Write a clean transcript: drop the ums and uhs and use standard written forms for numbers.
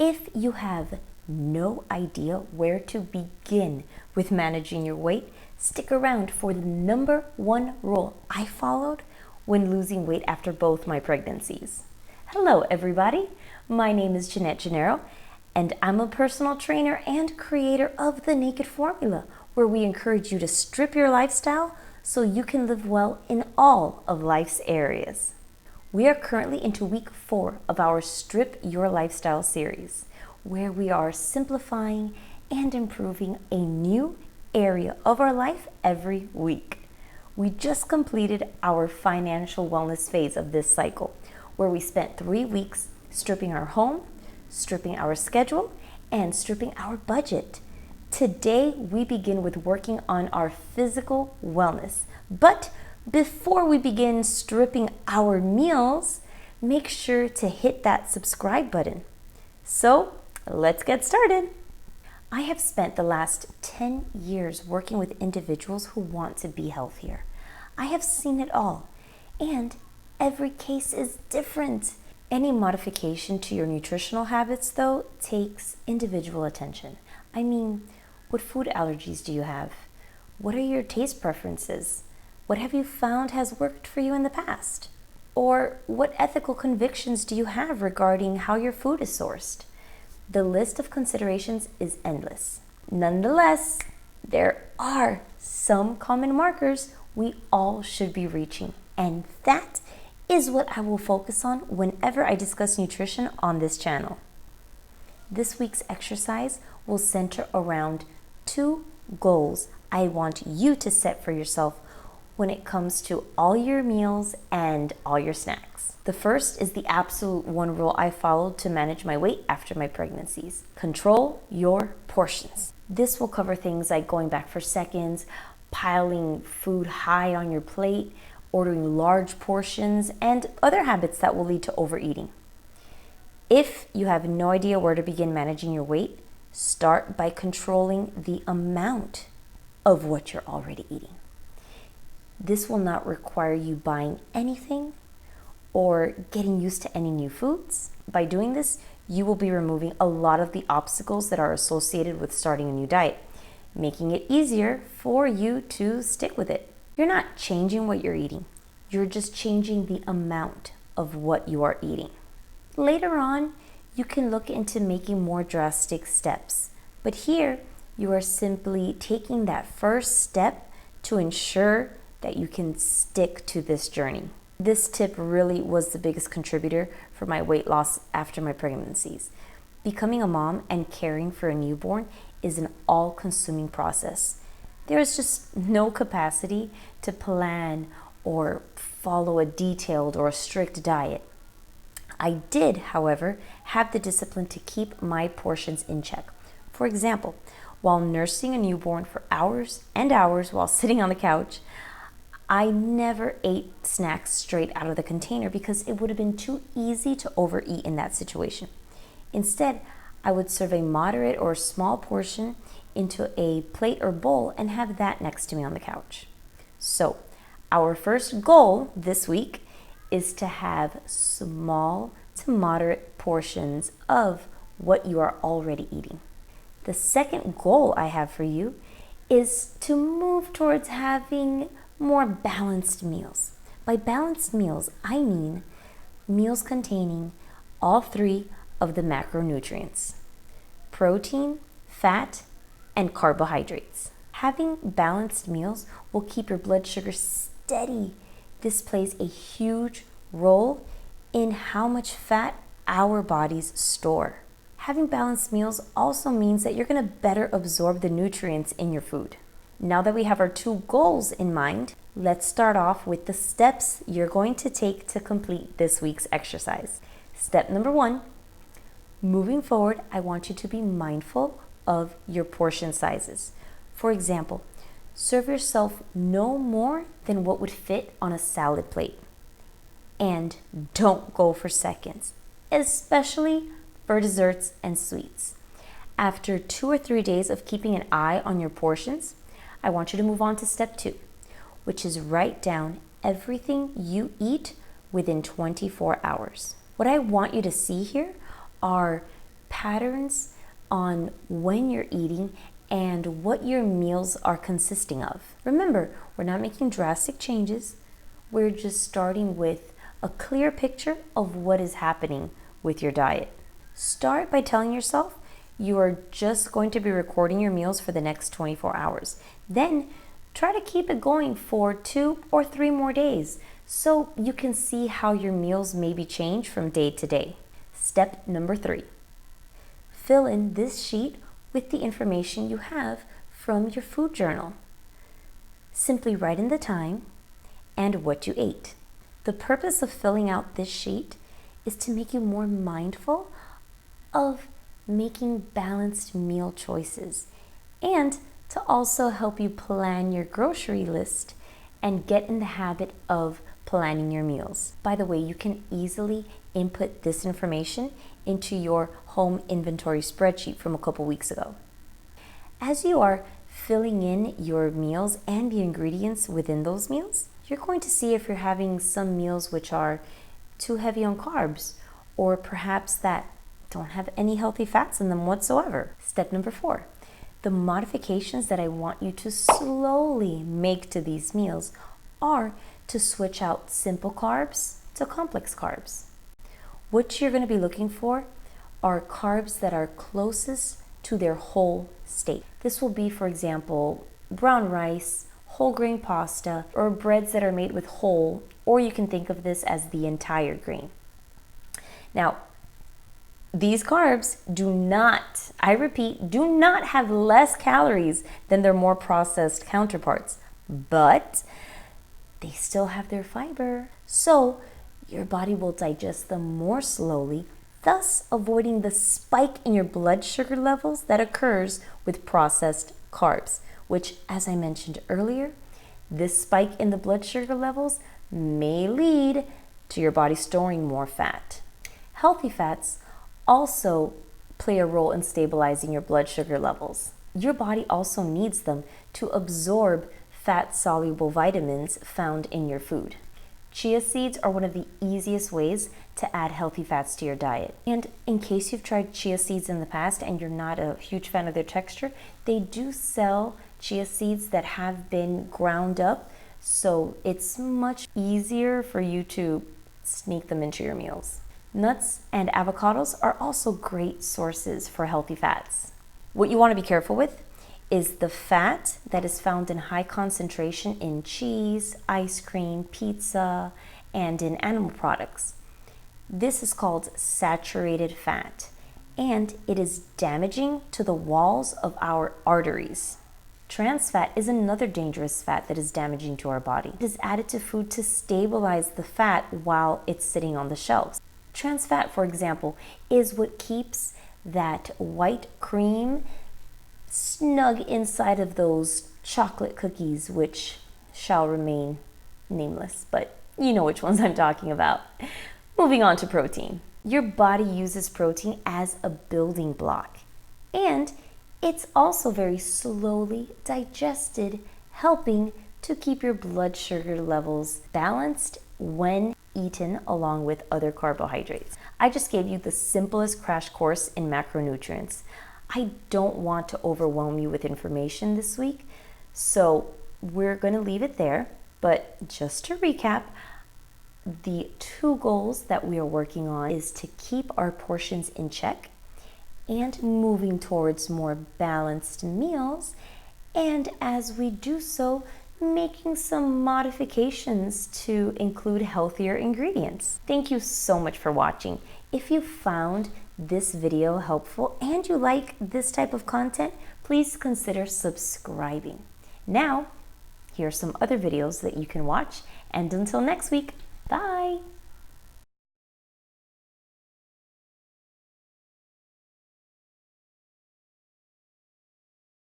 If you have no idea where to begin with managing your weight, stick around for the number one rule I followed when losing weight after both my pregnancies. Hello, everybody. My name is Jeanette Gennaro, and I'm a personal trainer and creator of The Naked Formula, where we encourage you to strip your lifestyle so you can live well in all of life's areas. We are currently into week 4 of our Strip Your Lifestyle series, where we are simplifying and improving a new area of our life every week. We just completed our financial wellness phase of this cycle, where we spent 3 weeks stripping our home, stripping our schedule, and stripping our budget. Today, we begin with working on our physical wellness. But before we begin stripping our meals, make sure to hit that subscribe button. So, let's get started. I have spent the last 10 years working with individuals who want to be healthier. I have seen it all, and every case is different. Any modification to your nutritional habits, though, takes individual attention. I mean, what food allergies do you have? What are your taste preferences? What have you found has worked for you in the past? Or what ethical convictions do you have regarding how your food is sourced? The list of considerations is endless. Nonetheless, there are some common markers we all should be reaching, and that is what I will focus on whenever I discuss nutrition on this channel. This week's exercise will center around 2 goals I want you to set for yourself when it comes to all your meals and all your snacks. The first is the absolute one rule I followed to manage my weight after my pregnancies. Control your portions. This will cover things like going back for seconds, piling food high on your plate, ordering large portions, and other habits that will lead to overeating. If you have no idea where to begin managing your weight, start by controlling the amount of what you're already eating. This will not require you buying anything or getting used to any new foods. By doing this, you will be removing a lot of the obstacles that are associated with starting a new diet, making it easier for you to stick with it. You're not changing what you're eating. You're just changing the amount of what you are eating. Later on, you can look into making more drastic steps. But here, you are simply taking that first step to ensure that you can stick to this journey. This tip really was the biggest contributor for my weight loss after my pregnancies. Becoming a mom and caring for a newborn is an all-consuming process. There is just no capacity to plan or follow a detailed or a strict diet. I did, however, have the discipline to keep my portions in check. For example, while nursing a newborn for hours and hours while sitting on the couch, I never ate snacks straight out of the container because it would have been too easy to overeat in that situation. Instead, I would serve a moderate or small portion into a plate or bowl and have that next to me on the couch. So, our first goal this week is to have small to moderate portions of what you are already eating. The second goal I have for you is to move towards having more balanced meals. By balanced meals, I mean meals containing all 3 of the macronutrients: protein, fat, and carbohydrates. Having balanced meals will keep your blood sugar steady. This plays a huge role in how much fat our bodies store. Having balanced meals also means that you're going to better absorb the nutrients in your food. Now that we have our 2 goals in mind, let's start off with the steps you're going to take to complete this week's exercise. Step number 1, moving forward, I want you to be mindful of your portion sizes. For example, serve yourself no more than what would fit on a salad plate. And don't go for seconds, especially for desserts and sweets. After 2 or 3 days of keeping an eye on your portions, I want you to move on to step 2, which is write down everything you eat within 24 hours. What I want you to see here are patterns on when you're eating and what your meals are consisting of. Remember, we're not making drastic changes. We're just starting with a clear picture of what is happening with your diet. Start by telling yourself you are just going to be recording your meals for the next 24 hours. Then try to keep it going for 2 or 3 more days so you can see how your meals maybe change from day to day. Step number 3. Fill in this sheet with the information you have from your food journal. Simply write in the time and what you ate. The purpose of filling out this sheet is to make you more mindful of making balanced meal choices and to also help you plan your grocery list and get in the habit of planning your meals. By the way, you can easily input this information into your home inventory spreadsheet from a couple weeks ago. As you are filling in your meals and the ingredients within those meals, you're going to see if you're having some meals which are too heavy on carbs or perhaps that don't have any healthy fats in them whatsoever. Step number 4. The modifications that I want you to slowly make to these meals are to switch out simple carbs to complex carbs. What you're going to be looking for are carbs that are closest to their whole state. This will be, for example, brown rice, whole grain pasta, or breads that are made with whole, or you can think of this as the entire grain. Now, these carbs do not, I repeat, do not have less calories than their more processed counterparts, but they still have their fiber. So your body will digest them more slowly, thus avoiding the spike in your blood sugar levels that occurs with processed carbs, which, as I mentioned earlier, this spike in the blood sugar levels may lead to your body storing more fat. Healthy fats also play a role in stabilizing your blood sugar levels. Your body also needs them to absorb fat-soluble vitamins found in your food. Chia seeds are one of the easiest ways to add healthy fats to your diet. And in case you've tried chia seeds in the past and you're not a huge fan of their texture, they do sell chia seeds that have been ground up, so it's much easier for you to sneak them into your meals. Nuts and avocados are also great sources for healthy fats. What you want to be careful with is the fat that is found in high concentration in cheese, ice cream, pizza, and in animal products. This is called saturated fat, and it is damaging to the walls of our arteries. Trans fat is another dangerous fat that is damaging to our body. It is added to food to stabilize the fat while it's sitting on the shelves. Trans fat, for example, is what keeps that white cream snug inside of those chocolate cookies, which shall remain nameless, but you know which ones I'm talking about. Moving on to protein. Your body uses protein as a building block, and it's also very slowly digested, helping to keep your blood sugar levels balanced when eaten along with other carbohydrates. I just gave you the simplest crash course in macronutrients. I don't want to overwhelm you with information this week, so we're going to leave it there. But just to recap, the 2 goals that we are working on is to keep our portions in check and moving towards more balanced meals, and as we do so, making some modifications to include healthier ingredients. Thank you so much for watching. If you found this video helpful and you like this type of content, please consider subscribing. Now, here are some other videos that you can watch, and until next week, bye!